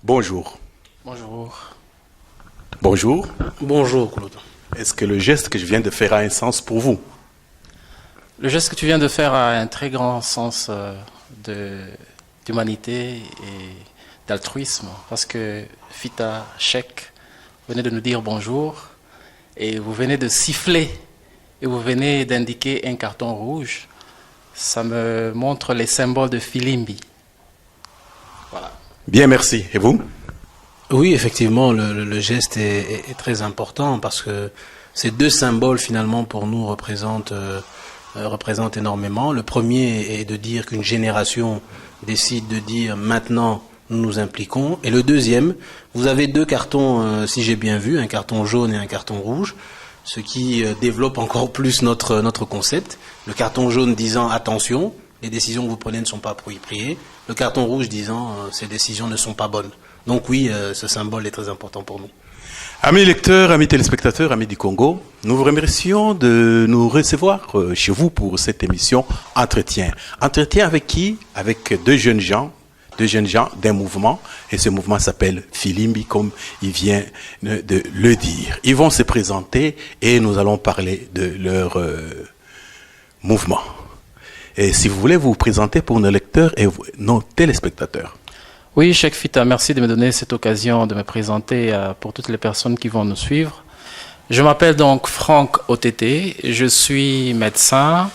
Bonjour. Bonjour. Bonjour. Bonjour, Claude. Est-ce que le geste que je viens de faire a un sens pour vous? Le geste que tu viens de faire a un très grand sens d'humanité et d'altruisme, parce que Fita Cheikh venait de nous dire bonjour et vous venez de siffler et vous venez d'indiquer un carton rouge. Ça me montre les symboles de Filimbi. Voilà. Bien, merci. Et vous? Oui, effectivement, le geste est très important parce que ces deux symboles, finalement, pour nous, représentent énormément. Le premier est de dire qu'une génération décide de dire maintenant, nous nous impliquons. Et le deuxième, vous avez deux cartons, si j'ai bien vu, un carton jaune et un carton rouge, ce qui développe encore plus notre concept. Le carton jaune disant attention, les décisions que vous prenez ne sont pas appropriées. Le carton rouge disant ces décisions ne sont pas bonnes. Donc oui, ce symbole est très important pour nous. Amis lecteurs, amis téléspectateurs, amis du Congo, nous vous remercions de nous recevoir chez vous pour cette émission Entretien. Entretien avec qui? Avec deux jeunes gens d'un mouvement, et ce mouvement s'appelle Filimbi, comme il vient de le dire. Ils vont se présenter et nous allons parler de leur mouvement. Et si vous voulez vous présenter pour nos lecteurs et nos téléspectateurs. Oui, Cheikh Fita, merci de me donner cette occasion de me présenter pour toutes les personnes qui vont nous suivre. Je m'appelle donc Franck OTT, je suis médecin,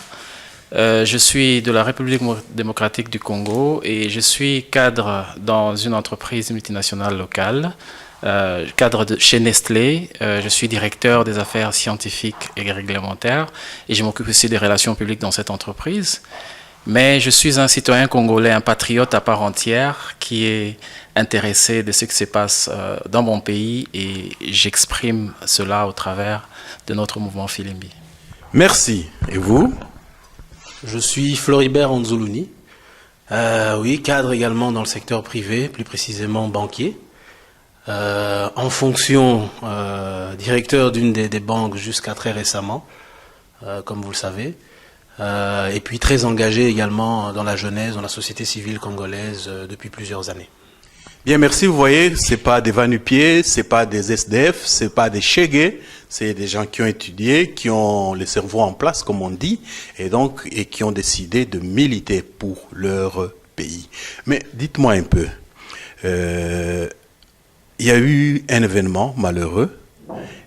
je suis de la République démocratique du Congo et je suis cadre dans une entreprise multinationale locale, chez Nestlé. Je suis directeur des affaires scientifiques et réglementaires et je m'occupe aussi des relations publiques dans cette entreprise. Mais je suis un citoyen congolais, un patriote à part entière qui est intéressé de ce qui se passe dans mon pays et j'exprime cela au travers de notre mouvement Filimbi. Merci. Et vous? Je suis Floribert Anzoulouni, oui, cadre également dans le secteur privé, plus précisément banquier. En fonction directeur d'une des banques jusqu'à très récemment, comme vous le savez. Et puis très engagé également dans la jeunesse, dans la société civile congolaise depuis plusieurs années. Bien, merci. Vous voyez, c'est pas des va-nu-pieds, c'est pas des SDF, c'est pas des chégués, c'est des gens qui ont étudié, qui ont le cerveau en place, comme on dit, et qui ont décidé de militer pour leur pays. Mais dites-moi un peu, il y a eu un événement malheureux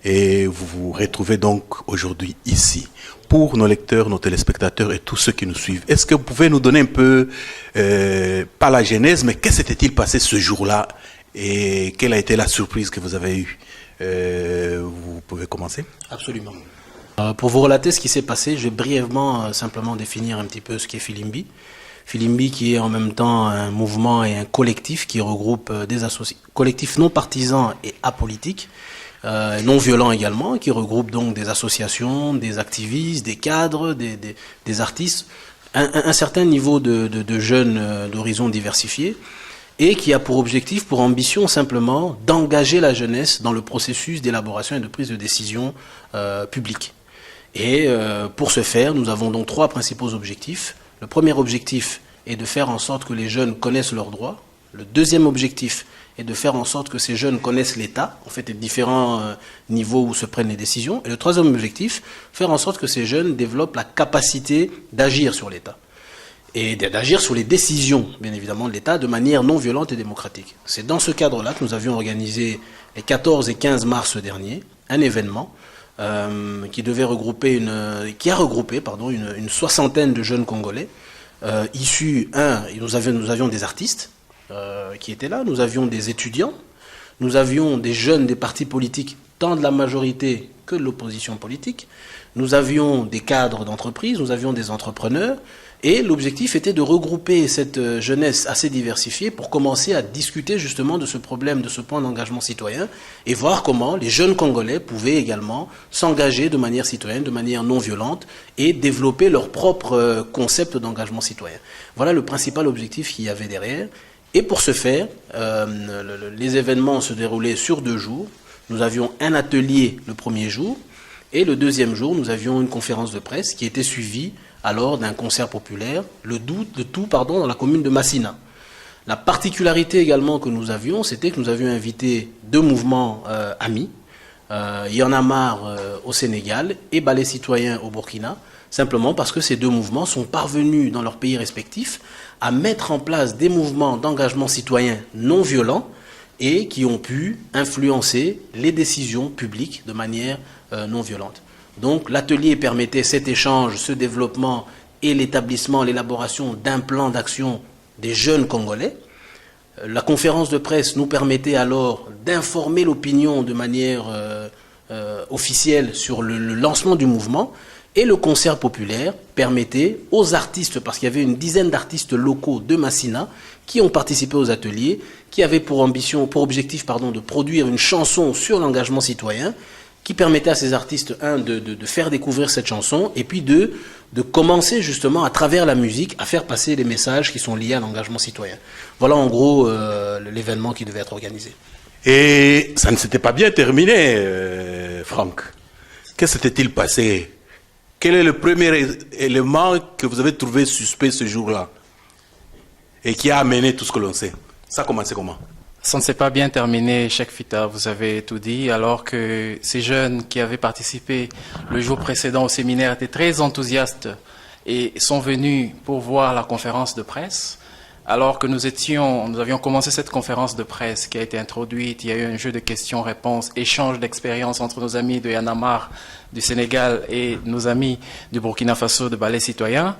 et vous vous retrouvez donc aujourd'hui ici. Pour nos lecteurs, nos téléspectateurs et tous ceux qui nous suivent, est-ce que vous pouvez nous donner un peu, pas la genèse, mais qu'est-ce qui s'était-il passé ce jour-là et quelle a été la surprise que vous avez eue? Vous pouvez commencer? Absolument. Pour vous relater ce qui s'est passé, je vais brièvement simplement définir un petit peu ce qu'est Filimbi. Filimbi qui est en même temps un mouvement et un collectif qui regroupe des collectifs non partisans et apolitiques, non violents également, qui regroupe donc des associations, des activistes, des cadres, des artistes, un certain niveau de jeunes d'horizons diversifiés, et qui a pour objectif, pour ambition simplement, d'engager la jeunesse dans le processus d'élaboration et de prise de décision publique. Et pour ce faire, nous avons donc trois principaux objectifs. Le premier objectif est de faire en sorte que les jeunes connaissent leurs droits. Le deuxième objectif est de faire en sorte que ces jeunes connaissent l'État, en fait, les différents niveaux où se prennent les décisions. Et le troisième objectif, faire en sorte que ces jeunes développent la capacité d'agir sur l'État. Et d'agir sur les décisions, bien évidemment, de l'État de manière non violente et démocratique. C'est dans ce cadre-là que nous avions organisé les 14 et 15 mars dernier un événement qui a regroupé une soixantaine de jeunes Congolais issus, nous avions des artistes qui étaient là, nous avions des étudiants, nous avions des jeunes des partis politiques, tant de la majorité que de l'opposition politique, Nous avions des cadres d'entreprise, nous avions des entrepreneurs, et l'objectif était de regrouper cette jeunesse assez diversifiée pour commencer à discuter justement de ce problème, de ce point d'engagement citoyen, et voir comment les jeunes Congolais pouvaient également s'engager de manière citoyenne, de manière non violente, et développer leur propre concept d'engagement citoyen. Voilà le principal objectif qu'il y avait derrière. Et pour ce faire, les événements se déroulaient sur 2 jours. Nous avions un atelier le premier jour, et le deuxième jour, nous avions une conférence de presse qui était suivie alors d'un concert populaire, le tout dans la commune de Massina. La particularité également que nous avions, c'était que nous avions invité 2 mouvements amis, Y en a marre au Sénégal et Balai Citoyen au Burkina, simplement parce que ces 2 mouvements sont parvenus dans leurs pays respectifs à mettre en place des mouvements d'engagement citoyen non violents et qui ont pu influencer les décisions publiques de manière non violente. Donc l'atelier permettait cet échange, ce développement et l'établissement, l'élaboration d'un plan d'action des jeunes Congolais. La conférence de presse nous permettait alors d'informer l'opinion de manière officielle sur le lancement du mouvement, et le concert populaire permettait aux artistes, parce qu'il y avait une dizaine d'artistes locaux de Massina qui ont participé aux ateliers, qui avaient pour objectif de produire une chanson sur l'engagement citoyen, qui permettait à ces artistes, de faire découvrir cette chanson, et puis de commencer justement à travers la musique à faire passer les messages qui sont liés à l'engagement citoyen. Voilà en gros l'événement qui devait être organisé. Et ça ne s'était pas bien terminé, Franck. Qu'est-ce qui s'était-il passé? Quel est le premier élément que vous avez trouvé suspect ce jour-là et qui a amené tout ce que l'on sait? Ça a commencé comment? Ça ne s'est pas bien terminé, Cheikh Fita, vous avez tout dit, alors que ces jeunes qui avaient participé le jour précédent au séminaire étaient très enthousiastes et sont venus pour voir la conférence de presse. Alors que nous avions commencé cette conférence de presse qui a été introduite, il y a eu un jeu de questions-réponses, échange d'expériences entre nos amis de Y en a marre du Sénégal et nos amis du Burkina Faso de Balai Citoyen.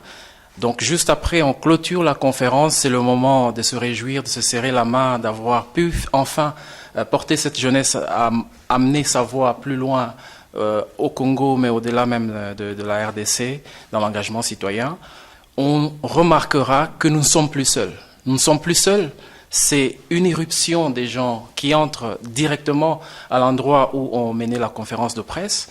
Donc juste après, on clôture la conférence, c'est le moment de se réjouir, de se serrer la main, d'avoir pu enfin porter cette jeunesse à amener sa voix plus loin au Congo, mais au-delà même de la RDC, dans l'engagement citoyen. On remarquera que nous ne sommes plus seuls. Nous ne sommes plus seuls, c'est une irruption des gens qui entrent directement à l'endroit où on menait la conférence de presse.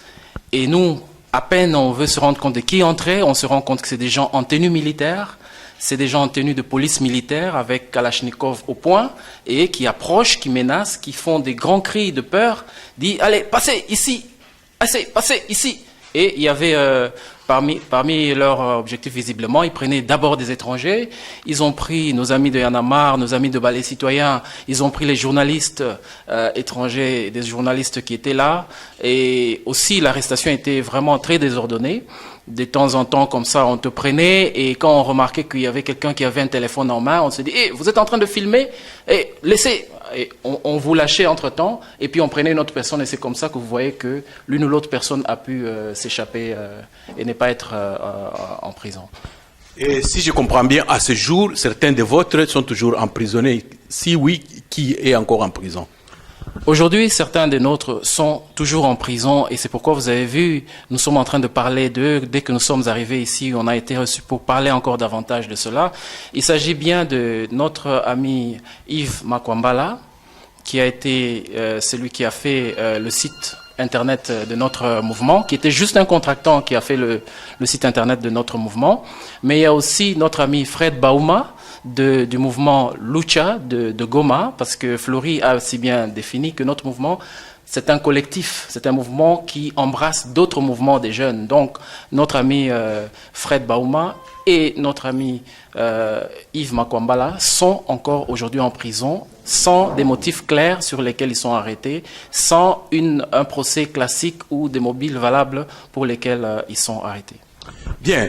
Et nous, à peine on veut se rendre compte de qui entrait, on se rend compte que c'est des gens en tenue militaire, c'est des gens en tenue de police militaire avec Kalachnikov au poing et qui approchent, qui menacent, qui font des grands cris de peur, disent « Allez, passez ici, passez ici !» Et il y avait parmi leurs objectifs visiblement, ils prenaient d'abord des étrangers, ils ont pris nos amis de Y en a marre, nos amis de Balai Citoyen, ils ont pris les journalistes étrangers, des journalistes qui étaient là, et aussi l'arrestation était vraiment très désordonnée. De temps en temps, comme ça, on te prenait, et quand on remarquait qu'il y avait quelqu'un qui avait un téléphone en main, on se dit hey, « vous êtes en train de filmer, hey, laissez !» Et on vous lâchait entre-temps, et puis on prenait une autre personne, et c'est comme ça que vous voyez que l'une ou l'autre personne a pu s'échapper et ne pas être en prison. Et si je comprends bien, à ce jour, certains des vôtres sont toujours emprisonnés. Si oui, qui est encore en prison? Aujourd'hui, certains des nôtres sont toujours en prison et c'est pourquoi vous avez vu, nous sommes en train de parler d'eux. Dès que nous sommes arrivés ici, on a été reçus pour parler encore davantage de cela. Il s'agit bien de notre ami Yves Makwambala, qui a été celui qui a fait le site internet de notre mouvement, qui était juste un contractant qui a fait le site internet de notre mouvement. Mais il y a aussi notre ami Fred Baouma, du mouvement Lucha de Goma, parce que Flori a si bien défini que notre mouvement, c'est un collectif, c'est un mouvement qui embrasse d'autres mouvements des jeunes. Donc, notre ami Fred Baouma et notre ami Yves Makwambala sont encore aujourd'hui en prison, sans des motifs clairs sur lesquels ils sont arrêtés, sans un procès classique ou des mobiles valables pour lesquels ils sont arrêtés. Bien.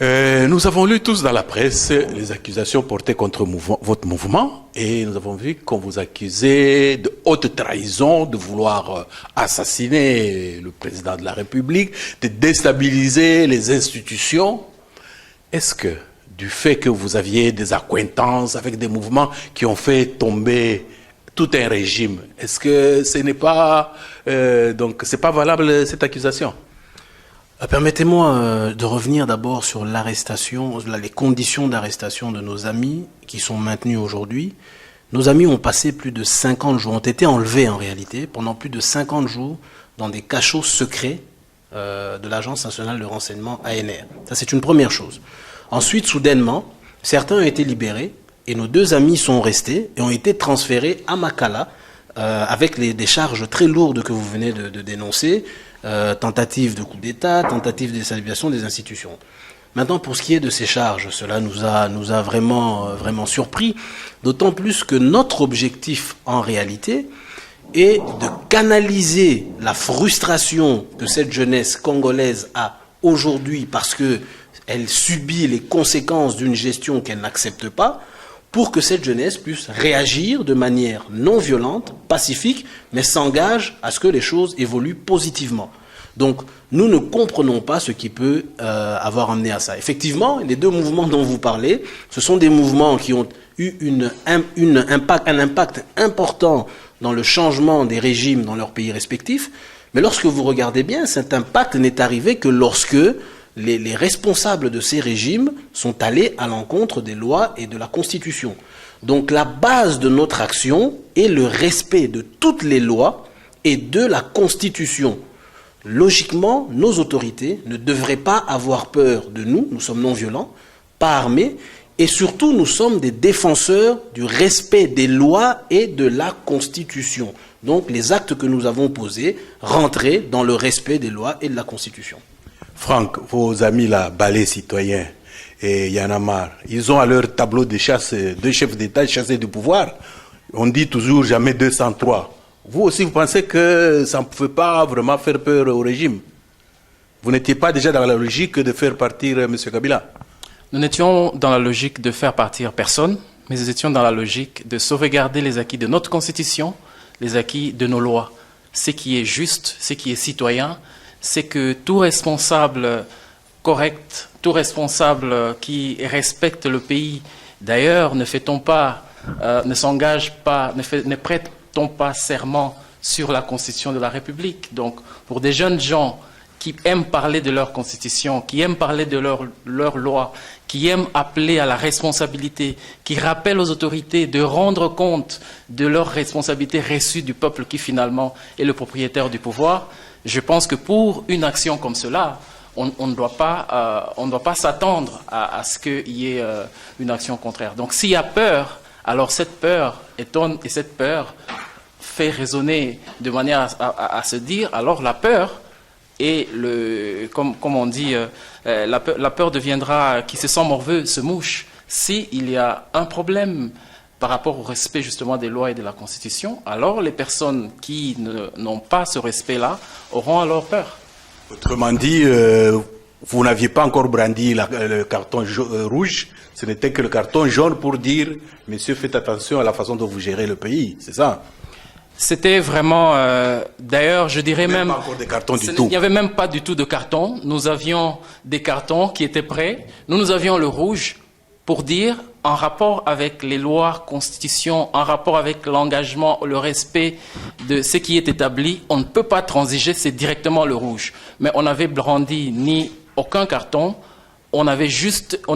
Nous avons lu tous dans la presse les accusations portées contre votre mouvement et nous avons vu qu'on vous accusait de haute trahison, de vouloir assassiner le président de la République, de déstabiliser les institutions. Est-ce que, du fait que vous aviez des accointances avec des mouvements qui ont fait tomber tout un régime, est-ce que ce n'est pas, donc c'est pas valable cette accusation? Permettez-moi de revenir d'abord sur l'arrestation, les conditions d'arrestation de nos amis qui sont maintenus aujourd'hui. Nos amis ont passé plus de 50 jours, ont été enlevés en réalité, pendant plus de 50 jours dans des cachots secrets de l'Agence nationale de renseignement ANR. Ça, c'est une première chose. Ensuite, soudainement, certains ont été libérés et nos 2 amis sont restés et ont été transférés à Makala avec des charges très lourdes que vous venez de dénoncer. Tentative de coup d'État, tentative de déstabilisation des institutions. Maintenant, pour ce qui est de ces charges, cela nous a vraiment surpris, d'autant plus que notre objectif, en réalité, est de canaliser la frustration que cette jeunesse congolaise a aujourd'hui parce qu'elle subit les conséquences d'une gestion qu'elle n'accepte pas, pour que cette jeunesse puisse réagir de manière non violente, pacifique, mais s'engage à ce que les choses évoluent positivement. Donc, nous ne comprenons pas ce qui peut avoir amené à ça. Effectivement, les 2 mouvements dont vous parlez, ce sont des mouvements qui ont eu un impact important dans le changement des régimes dans leurs pays respectifs. Mais lorsque vous regardez bien, cet impact n'est arrivé que lorsque les responsables de ces régimes sont allés à l'encontre des lois et de la Constitution. Donc la base de notre action est le respect de toutes les lois et de la Constitution. Logiquement, nos autorités ne devraient pas avoir peur de nous, nous sommes non violents, pas armés, et surtout nous sommes des défenseurs du respect des lois et de la Constitution. Donc les actes que nous avons posés rentraient dans le respect des lois et de la Constitution. Franck, vos amis là, Balai Citoyen et Y'en a marre, ils ont à leur tableau de chasse 2 chefs d'État chassés du pouvoir. On dit toujours jamais 203. Vous aussi, vous pensez que ça ne pouvait pas vraiment faire peur au régime? Vous n'étiez pas déjà dans la logique de faire partir M. Kabila? Nous n'étions dans la logique de faire partir personne, mais nous étions dans la logique de sauvegarder les acquis de notre Constitution, les acquis de nos lois. Ce qui est juste, ce qui est citoyen, c'est que tout responsable correct, tout responsable qui respecte le pays, d'ailleurs, ne s'engage pas, ne prête-t-on pas serment sur la Constitution de la République. Donc, pour des jeunes gens qui aiment parler de leur Constitution, qui aiment parler de leur loi, qui aiment appeler à la responsabilité, qui rappellent aux autorités de rendre compte de leurs responsabilités reçues du peuple qui finalement est le propriétaire du pouvoir, je pense que pour une action comme cela, on ne doit pas s'attendre à ce qu'il y ait une action contraire. Donc s'il y a peur, alors cette peur étonne et cette peur fait raisonner de manière à se dire, alors la peur, et comme on dit, la peur deviendra, qui se sent morveux, se mouche. S'il y a un problème par rapport au respect justement des lois et de la Constitution, alors les personnes qui n'ont pas ce respect-là auront alors peur. Autrement dit, vous n'aviez pas encore brandi le carton rouge, ce n'était que le carton jaune pour dire « Monsieur, faites attention à la façon dont vous gérez le pays », c'est ça? C'était vraiment, d'ailleurs, je dirais même, pas encore de carton du tout. Il n'y avait même pas du tout de carton. Nous avions des cartons qui étaient prêts. Nous avions le rouge pour dire, en rapport avec les lois, constitutions, en rapport avec l'engagement, le respect de ce qui est établi, on ne peut pas transiger, c'est directement le rouge. Mais on n'avait brandi ni aucun carton. On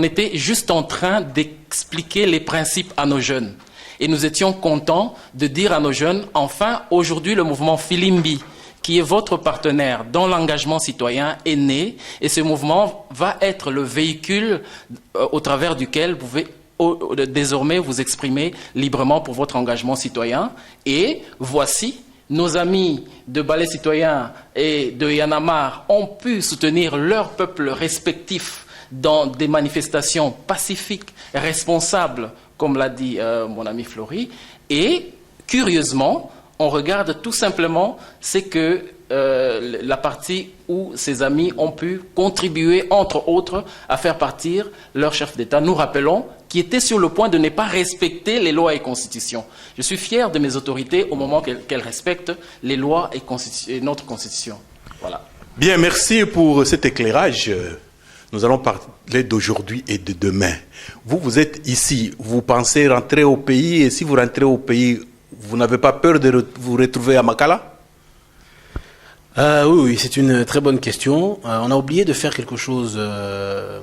était juste en train d'expliquer les principes à nos jeunes. Et nous étions contents de dire à nos jeunes, enfin, aujourd'hui, le mouvement Filimbi, qui est votre partenaire dans l'engagement citoyen, est né. Et ce mouvement va être le véhicule au travers duquel vous pouvez désormais vous exprimer librement pour votre engagement citoyen. Et voici, nos amis de Balai Citoyen et de Y'en a marre ont pu soutenir leur peuple respectif dans des manifestations pacifiques, responsables, comme l'a dit mon ami Flory. Et curieusement, on regarde tout simplement, c'est que la partie où ces amis ont pu contribuer, entre autres, à faire partir leur chef d'État. Nous rappelons qui était sur le point de ne pas respecter les lois et constitutions. Je suis fier de mes autorités au moment qu'elles respectent les lois et notre Constitution. Voilà. Bien, merci pour cet éclairage. Nous allons parler d'aujourd'hui et de demain. Vous êtes ici, vous pensez rentrer au pays, et si vous rentrez au pays, vous n'avez pas peur de vous retrouver à Makala? Oui, c'est une très bonne question. On a oublié de faire quelque chose,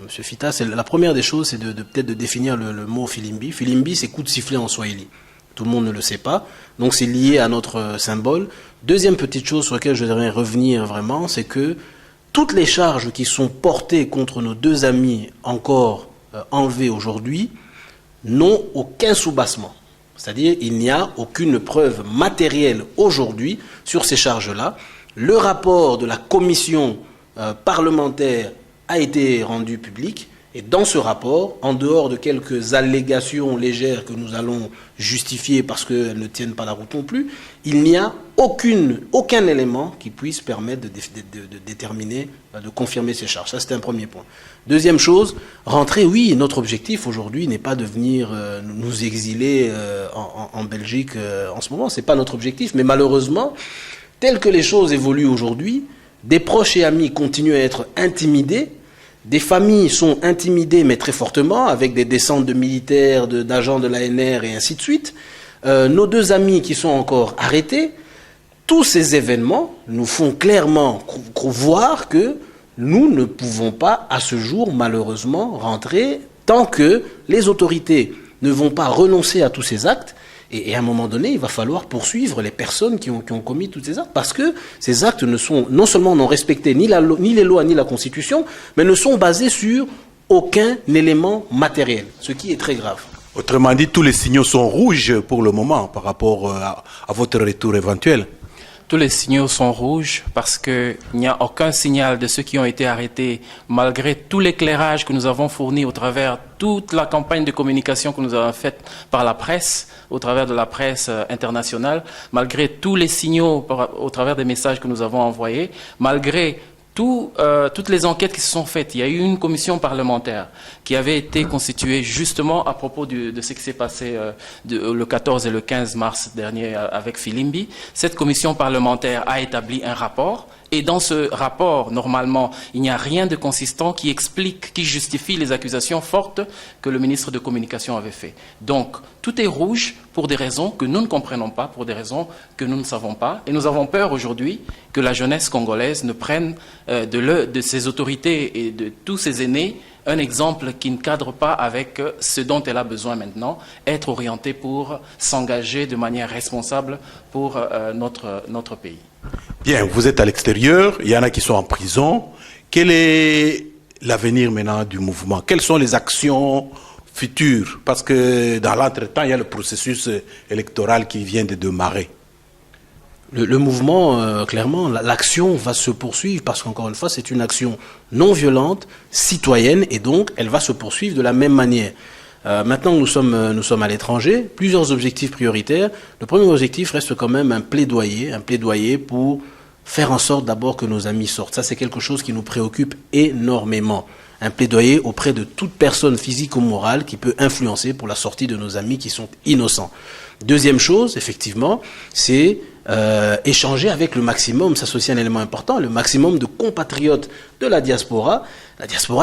Monsieur Fita. La première des choses, c'est peut-être de définir le mot Filimbi. Filimbi, c'est coup de sifflet en Swahili. Tout le monde ne le sait pas. Donc, c'est lié à notre symbole. Deuxième petite chose sur laquelle je voudrais revenir vraiment, c'est que toutes les charges qui sont portées contre nos deux amis encore enlevés aujourd'hui n'ont aucun soubassement. C'est-à-dire, il n'y a aucune preuve matérielle aujourd'hui sur ces charges-là. Le rapport de la commission parlementaire a été rendu public et dans ce rapport, en dehors de quelques allégations légères que nous allons justifier parce qu'elles ne tiennent pas la route non plus, il n'y a aucun élément qui puisse permettre de déterminer, de confirmer ces charges. Ça, c'est un premier point. Deuxième chose, rentrer, oui, notre objectif aujourd'hui n'est pas de venir nous exiler en Belgique en ce moment, ce n'est pas notre objectif, mais malheureusement, tel que les choses évoluent aujourd'hui, des proches et amis continuent à être intimidés, des familles sont intimidées mais très fortement, avec des descentes de militaires, d'agents de l'ANR et ainsi de suite. Nos deux amis qui sont encore arrêtés, tous ces événements nous font clairement voir que nous ne pouvons pas à ce jour malheureusement rentrer tant que les autorités ne vont pas renoncer à tous ces actes. Et à un moment donné, il va falloir poursuivre les personnes qui ont commis tous ces actes, parce que ces actes non seulement n'ont respecté ni les lois ni la Constitution, mais ne sont basés sur aucun élément matériel, ce qui est très grave. Autrement dit, tous les signaux sont rouges pour le moment par rapport à votre retour éventuel. Tous les signaux sont rouges parce qu'il n'y a aucun signal de ceux qui ont été arrêtés, malgré tout l'éclairage que nous avons fourni au travers toute la campagne de communication que nous avons faite par la presse, au travers de la presse internationale, malgré tous les signaux au travers des messages que nous avons envoyés, malgré toutes les enquêtes qui se sont faites. Il y a eu une commission parlementaire qui avait été constituée justement à propos de ce qui s'est passé le 14 et le 15 mars dernier avec Filimbi. Cette commission parlementaire a établi un rapport. Et dans ce rapport, normalement, il n'y a rien de consistant qui explique, qui justifie les accusations fortes que le ministre de Communication avait fait. Donc, tout est rouge pour des raisons que nous ne comprenons pas, pour des raisons que nous ne savons pas. Et nous avons peur aujourd'hui que la jeunesse congolaise ne prenne de ses autorités et de tous ses aînés un exemple qui ne cadre pas avec ce dont elle a besoin maintenant, être orientée pour s'engager de manière responsable pour notre pays. Bien, vous êtes à l'extérieur, il y en a qui sont en prison. Quel est l'avenir maintenant du mouvement? Quelles sont les actions futures? Parce que dans l'entretemps, il y a le processus électoral qui vient de démarrer. Le mouvement, clairement, l'action va se poursuivre parce qu'encore une fois, c'est une action non violente, citoyenne, et donc elle va se poursuivre de la même manière. Maintenant que nous sommes à l'étranger, plusieurs objectifs prioritaires. Le premier objectif reste quand même un plaidoyer pour faire en sorte d'abord que nos amis sortent. Ça, c'est quelque chose qui nous préoccupe énormément. Un plaidoyer auprès de toute personne physique ou morale qui peut influencer pour la sortie de nos amis qui sont innocents. Deuxième chose, effectivement, c'est échanger avec le maximum, ça c'est aussi un élément important, le maximum de compatriotes de la diaspora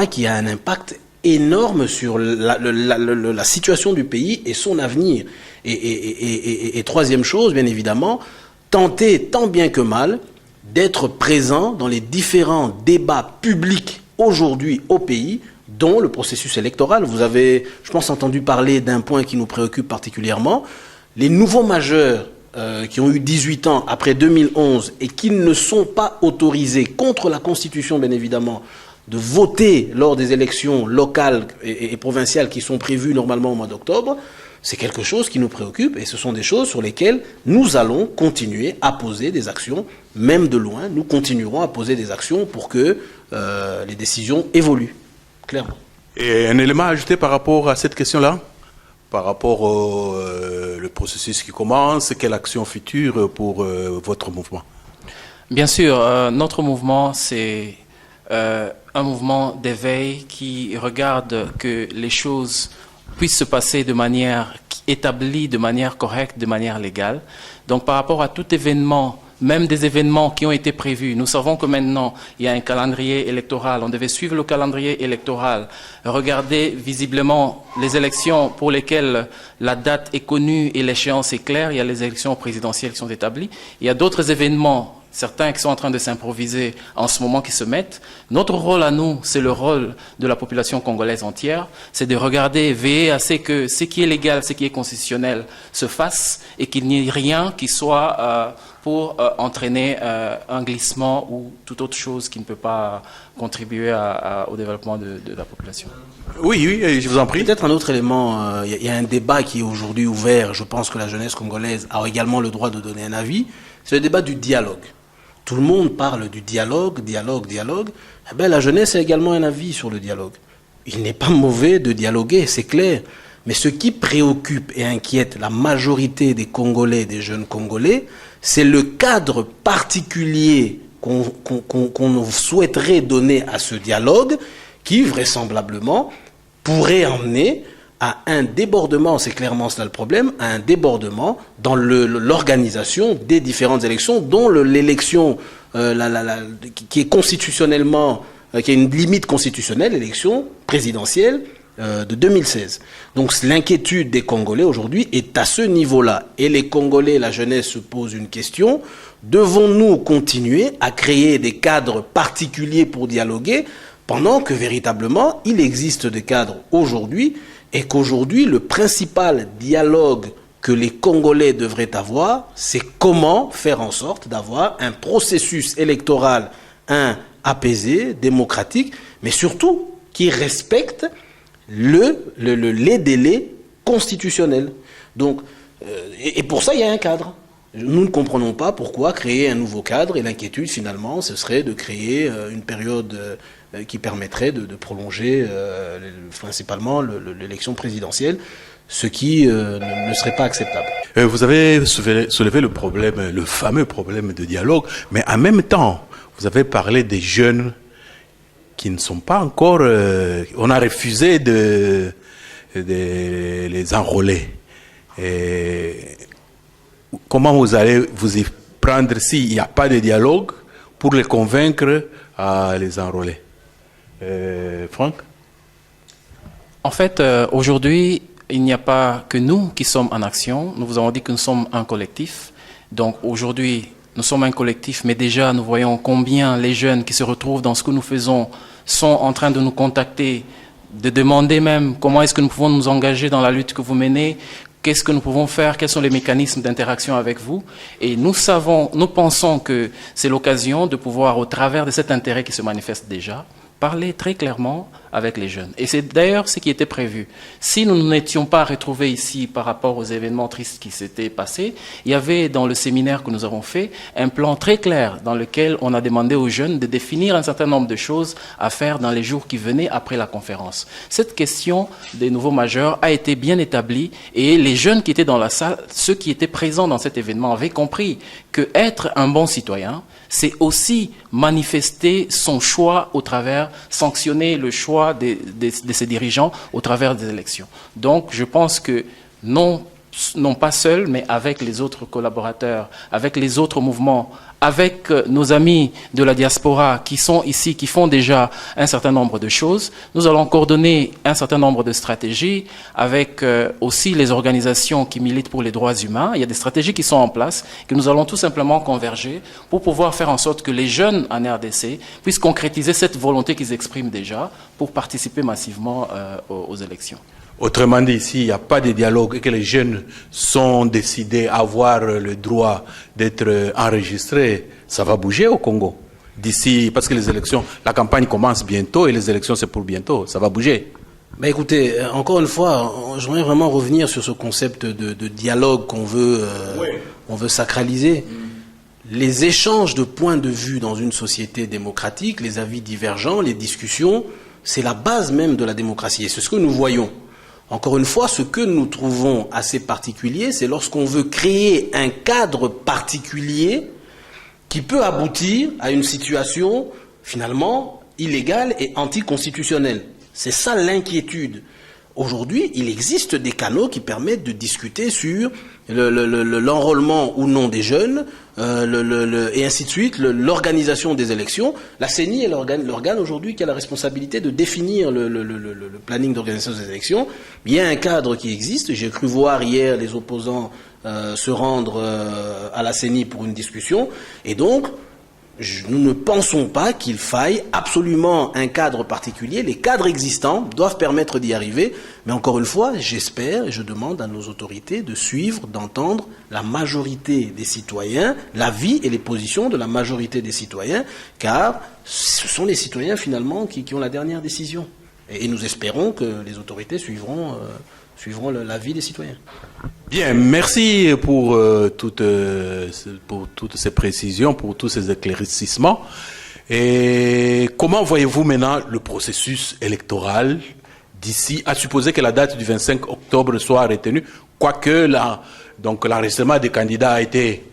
qui a un impact énorme sur la situation du pays et son avenir. Et troisième chose, bien évidemment, tenter tant bien que mal d'être présent dans les différents débats publics aujourd'hui au pays, dont le processus électoral. Vous avez, je pense, entendu parler d'un point qui nous préoccupe particulièrement. Les nouveaux majeurs qui ont eu 18 ans après 2011 et qui ne sont pas autorisés contre la Constitution, bien évidemment, de voter lors des élections locales et provinciales qui sont prévues normalement au mois d'octobre, c'est quelque chose qui nous préoccupe et ce sont des choses sur lesquelles nous allons continuer à poser des actions, même de loin, nous continuerons à poser des actions pour que les décisions évoluent, clairement. Et un élément à ajouter par rapport à cette question-là? Par rapport au le processus qui commence, quelle action future pour votre mouvement? Bien sûr, notre mouvement, c'est un mouvement d'éveil qui regarde que les choses puissent se passer de manière établie, de manière correcte, de manière légale. Donc par rapport à tout événement, même des événements qui ont été prévus, nous savons que maintenant il y a un calendrier électoral, on devait suivre le calendrier électoral, regarder visiblement les élections pour lesquelles la date est connue et l'échéance est claire, il y a les élections présidentielles qui sont établies, il y a d'autres événements certains qui sont en train de s'improviser en ce moment qui se mettent. Notre rôle à nous, c'est le rôle de la population congolaise entière, c'est de regarder et veiller à ce que ce qui est légal, ce qui est constitutionnel se fasse et qu'il n'y ait rien qui soit pour entraîner un glissement ou toute autre chose qui ne peut pas contribuer au développement de la population. Oui, je vous en prie. Peut-être un autre élément, il y a un débat qui est aujourd'hui ouvert, je pense que la jeunesse congolaise a également le droit de donner un avis, c'est le débat du dialogue. Tout le monde parle du dialogue. Eh bien, la jeunesse a également un avis sur le dialogue. Il n'est pas mauvais de dialoguer, c'est clair. Mais ce qui préoccupe et inquiète la majorité des Congolais, des jeunes Congolais, c'est le cadre particulier qu'on souhaiterait donner à ce dialogue qui, vraisemblablement, pourrait emmener à un débordement, c'est clairement cela le problème, à un débordement dans l'organisation des différentes élections, dont l'élection qui est constitutionnellement, qui a une limite constitutionnelle, l'élection présidentielle de 2016. Donc l'inquiétude des Congolais aujourd'hui est à ce niveau-là. Et les Congolais, la jeunesse se pose une question, devons-nous continuer à créer des cadres particuliers pour dialoguer pendant que véritablement il existe des cadres aujourd'hui et qu'aujourd'hui le principal dialogue que les Congolais devraient avoir, c'est comment faire en sorte d'avoir un processus électoral apaisé, démocratique, mais surtout qui respecte les délais constitutionnels. Donc, et pour ça, il y a un cadre. Nous ne comprenons pas pourquoi créer un nouveau cadre, et l'inquiétude finalement, ce serait de créer une période qui permettrait de prolonger principalement l'élection présidentielle, ce qui ne serait pas acceptable. Vous avez soulevé le problème, le fameux problème de dialogue, mais en même temps, vous avez parlé des jeunes qui ne sont pas encore... on a refusé de les enrôler. Et comment vous allez vous y prendre s'il n'y a pas de dialogue pour les convaincre à les enrôler? Franck? En fait, aujourd'hui, il n'y a pas que nous qui sommes en action. Nous vous avons dit que nous sommes un collectif. Donc aujourd'hui, nous sommes un collectif, mais déjà nous voyons combien les jeunes qui se retrouvent dans ce que nous faisons sont en train de nous contacter, de demander même comment est-ce que nous pouvons nous engager dans la lutte que vous menez, qu'est-ce que nous pouvons faire, quels sont les mécanismes d'interaction avec vous. Et nous pensons que c'est l'occasion de pouvoir, au travers de cet intérêt qui se manifeste déjà, parler très clairement avec les jeunes. Et c'est d'ailleurs ce qui était prévu. Si nous n'étions pas retrouvés ici par rapport aux événements tristes qui s'étaient passés, il y avait dans le séminaire que nous avons fait un plan très clair dans lequel on a demandé aux jeunes de définir un certain nombre de choses à faire dans les jours qui venaient après la conférence. Cette question des nouveaux majeurs a été bien établie et les jeunes qui étaient dans la salle, ceux qui étaient présents dans cet événement avaient compris que être un bon citoyen, c'est aussi manifester son choix au travers, sanctionner le choix de ses dirigeants au travers des élections. Donc, je pense que non pas seul, mais avec les autres collaborateurs, avec les autres mouvements, avec nos amis de la diaspora qui sont ici, qui font déjà un certain nombre de choses. Nous allons coordonner un certain nombre de stratégies avec aussi les organisations qui militent pour les droits humains. Il y a des stratégies qui sont en place, que nous allons tout simplement converger pour pouvoir faire en sorte que les jeunes en RDC puissent concrétiser cette volonté qu'ils expriment déjà pour participer massivement aux élections. Autrement dit, s'il n'y a pas de dialogue et que les jeunes sont décidés à avoir le droit d'être enregistrés, ça va bouger au Congo. D'ici, parce que les élections, la campagne commence bientôt et les élections c'est pour bientôt, ça va bouger. Ben écoutez, encore une fois, j'aimerais vraiment revenir sur ce concept de dialogue qu'on veut, on veut sacraliser. Les échanges de points de vue dans une société démocratique, les avis divergents, les discussions, c'est la base même de la démocratie et c'est ce que nous voyons. Encore une fois, ce que nous trouvons assez particulier, c'est lorsqu'on veut créer un cadre particulier qui peut aboutir à une situation finalement illégale et anticonstitutionnelle. C'est ça l'inquiétude. Aujourd'hui, il existe des canaux qui permettent de discuter sur l'enrôlement ou non des jeunes, et ainsi de suite, l'organisation des élections. La CENI est l'organe aujourd'hui qui a la responsabilité de définir le planning d'organisation des élections. Il y a un cadre qui existe. J'ai cru voir hier les opposants se rendre à la CENI pour une discussion. Et donc, nous ne pensons pas qu'il faille absolument un cadre particulier. Les cadres existants doivent permettre d'y arriver. Mais encore une fois, j'espère et je demande à nos autorités de suivre, d'entendre la majorité des citoyens, l'avis et les positions de la majorité des citoyens, car ce sont les citoyens finalement qui ont la dernière décision. Et nous espérons que les autorités suivront l'avis des citoyens. Bien, merci pour toutes ces précisions, pour tous ces éclaircissements. Et comment voyez-vous maintenant le processus électoral d'ici, à supposer que la date du 25 octobre soit retenue, quoique l'enregistrement des candidats a été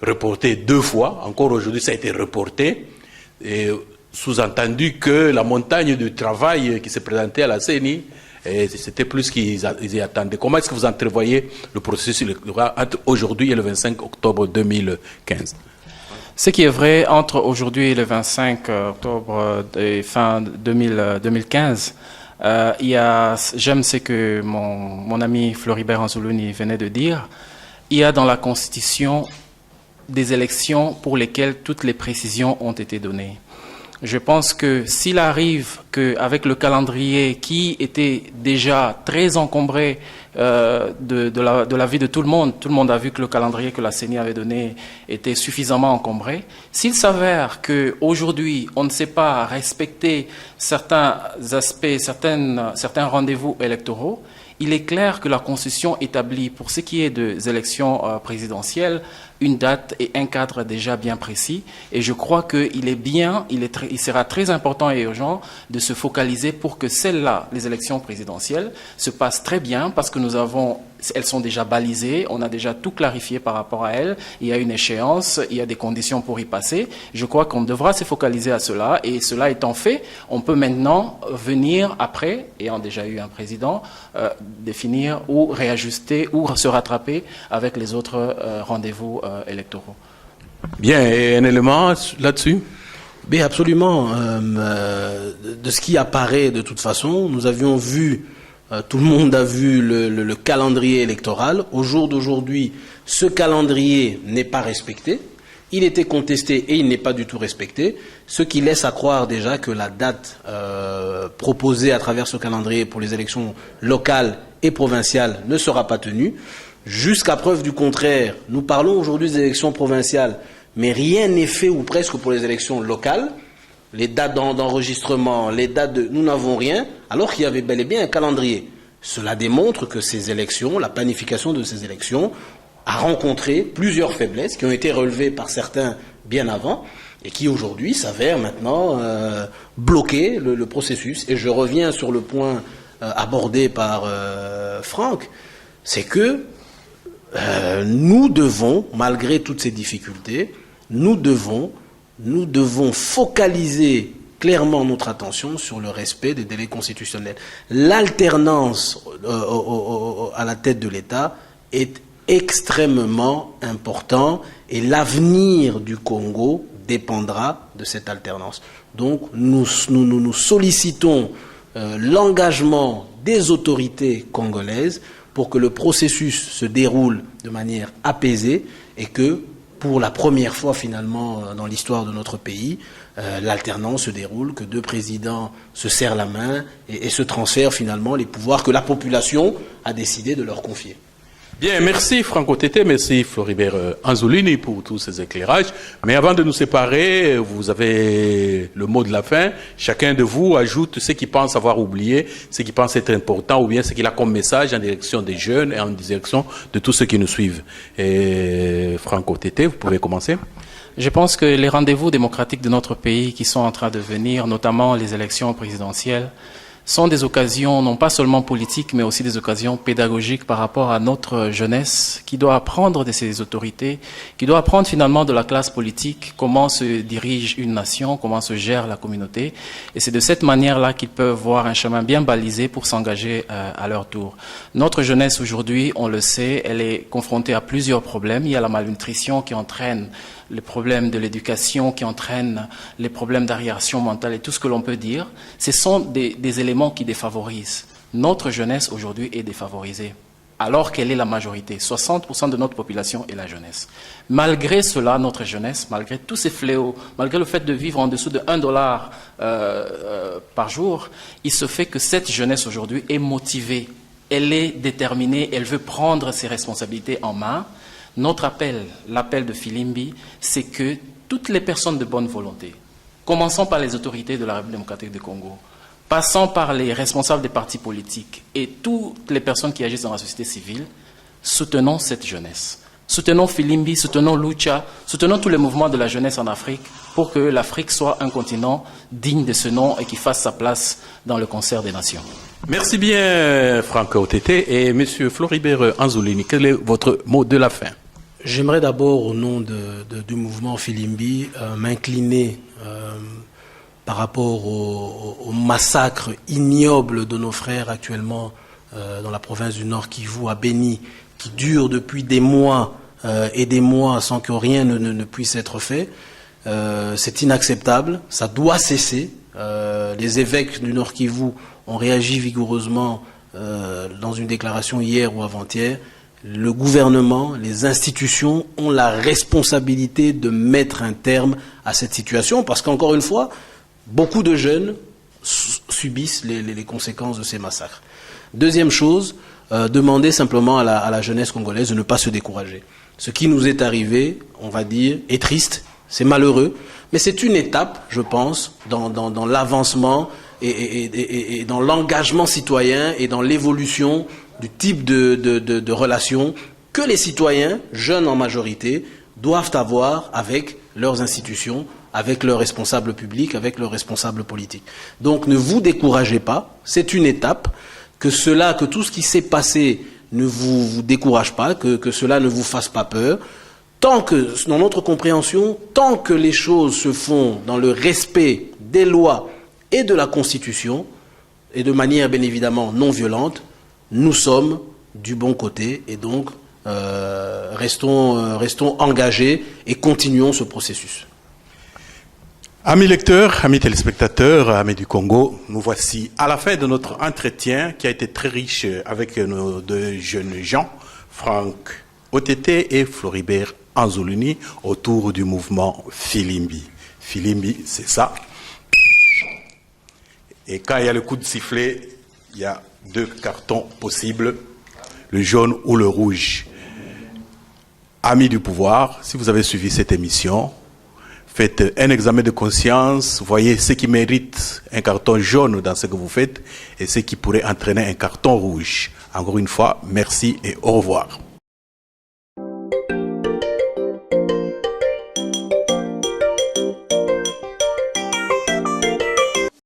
reporté 2 fois, encore aujourd'hui ça a été reporté, et sous-entendu que la montagne de travail qui s'est présentée à la CENI, c'était plus qu'ils y attendaient. Comment est-ce que vous entrevoyez le processus électoral entre aujourd'hui et le 25 octobre 2015? Ce qui est vrai entre aujourd'hui et le 25 octobre et fin 2015, j'aime ce que mon ami Floribert Anzoulouni venait de dire, il y a dans la Constitution des élections pour lesquelles toutes les précisions ont été données. Je pense que s'il arrive qu'avec le calendrier qui était déjà très encombré de la vie de tout le monde a vu que le calendrier que la CENI avait donné était suffisamment encombré. S'il s'avère qu'aujourd'hui, on ne sait pas respecter certains aspects, certains rendez-vous électoraux, il est clair que la Constitution établit, pour ce qui est des élections présidentielles, une date et un cadre déjà bien précis. Et je crois qu'il il sera très important et urgent de se focaliser pour que celles-là, les élections présidentielles, se passent très bien parce que elles sont déjà balisées, on a déjà tout clarifié par rapport à elles, il y a une échéance, il y a des conditions pour y passer. Je crois qu'on devra se focaliser à cela et cela étant fait, on peut maintenant venir après, ayant déjà eu un président, définir ou réajuster ou se rattraper avec les autres rendez-vous électoraux. Bien, et un élément là-dessus? Mais absolument. De ce qui apparaît de toute façon, nous avions vu, tout le monde a vu le calendrier électoral. Au jour d'aujourd'hui, ce calendrier n'est pas respecté. Il était contesté et il n'est pas du tout respecté, ce qui laisse à croire déjà que la date proposée à travers ce calendrier pour les élections locales et provinciales ne sera pas tenue. Jusqu'à preuve du contraire, nous parlons aujourd'hui des élections provinciales, mais rien n'est fait ou presque pour les élections locales. Les dates d'enregistrement, nous n'avons rien, alors qu'il y avait bel et bien un calendrier. Cela démontre que ces élections, la planification de ces élections, a rencontré plusieurs faiblesses qui ont été relevées par certains bien avant et qui aujourd'hui s'avèrent maintenant bloquer le processus. Et je reviens sur le point abordé par Franck, c'est que nous devons, malgré toutes ces difficultés, nous devons focaliser clairement notre attention sur le respect des délais constitutionnels. L'alternance à la tête de l'État est extrêmement important et l'avenir du Congo dépendra de cette alternance. Donc nous sollicitons l'engagement des autorités congolaises pour que le processus se déroule de manière apaisée et que pour la première fois finalement dans l'histoire de notre pays, l'alternance se déroule, que 2 présidents se serrent la main et se transfèrent finalement les pouvoirs que la population a décidé de leur confier. Bien, merci Franco Tété, merci Floribert Anzoulouni pour tous ces éclairages. Mais avant de nous séparer, vous avez le mot de la fin. Chacun de vous ajoute ce qu'il pense avoir oublié, ce qu'il pense être important ou bien ce qu'il a comme message en direction des jeunes et en direction de tous ceux qui nous suivent. Et Franco Tété, vous pouvez commencer. Je pense que les rendez-vous démocratiques de notre pays qui sont en train de venir, notamment les élections présidentielles, sont des occasions non pas seulement politiques, mais aussi des occasions pédagogiques par rapport à notre jeunesse qui doit apprendre de ses autorités, qui doit apprendre finalement de la classe politique comment se dirige une nation, comment se gère la communauté. Et c'est de cette manière-là qu'ils peuvent voir un chemin bien balisé pour s'engager à leur tour. Notre jeunesse aujourd'hui, on le sait, elle est confrontée à plusieurs problèmes. Il y a la malnutrition qui entraîne les problèmes de l'éducation, qui entraînent les problèmes d'arriération mentale et tout ce que l'on peut dire. Ce sont des éléments qui défavorisent. Notre jeunesse aujourd'hui est défavorisée. alors qu'elle est la majorité. 60% de notre population est la jeunesse. Malgré cela, notre jeunesse, malgré tous ces fléaux, malgré le fait de vivre en dessous de $1 par jour, il se fait que cette jeunesse aujourd'hui est motivée, elle est déterminée, elle veut prendre ses responsabilités en main. Notre appel, l'appel de Filimbi, c'est que toutes les personnes de bonne volonté, commençons par les autorités de la République démocratique du Congo, passant par les responsables des partis politiques et toutes les personnes qui agissent dans la société civile, soutenons cette jeunesse. Soutenons Filimbi, soutenons Lucha, soutenons tous les mouvements de la jeunesse en Afrique pour que l'Afrique soit un continent digne de ce nom et qui fasse sa place dans le concert des nations. Merci bien, Franck Otete. Et M. Floribert Anzolini, quel est votre mot de la fin? J'aimerais d'abord, au nom du mouvement Filimbi, m'incliner par rapport au massacre ignoble de nos frères actuellement dans la province du Nord Kivu, à Béni, qui dure depuis des mois et des mois sans que rien ne puisse être fait. C'est inacceptable, ça doit cesser. Les évêques du Nord Kivu ont réagi vigoureusement dans une déclaration hier ou avant-hier. Le gouvernement, les institutions ont la responsabilité de mettre un terme à cette situation parce qu'encore une fois, beaucoup de jeunes subissent les conséquences de ces massacres. Deuxième chose, demander simplement à la jeunesse congolaise de ne pas se décourager. Ce qui nous est arrivé, on va dire, est triste, c'est malheureux, mais c'est une étape, je pense, dans l'avancement et dans l'engagement citoyen et dans l'évolution du type de relations que les citoyens, jeunes en majorité, doivent avoir avec leurs institutions, avec leurs responsables publics, avec leurs responsables politiques. Donc ne vous découragez pas, c'est une étape, que tout ce qui s'est passé ne vous décourage pas, que cela ne vous fasse pas peur. Tant que, dans notre compréhension, tant que les choses se font dans le respect des lois et de la Constitution, et de manière bien évidemment non violente, nous sommes du bon côté et donc restons engagés et continuons ce processus. Amis lecteurs, amis téléspectateurs, amis du Congo, nous voici à la fin de notre entretien qui a été très riche avec nos deux jeunes gens, Franck Otete et Floribert Anzolini, autour du mouvement Filimbi. Filimbi, c'est ça. Et quand il y a le coup de sifflet, il y a deux cartons possibles, le jaune ou le rouge. Amis du pouvoir, si vous avez suivi cette émission, faites un examen de conscience, voyez ce qui mérite un carton jaune dans ce que vous faites et ce qui pourrait entraîner un carton rouge. Encore une fois, merci et au revoir.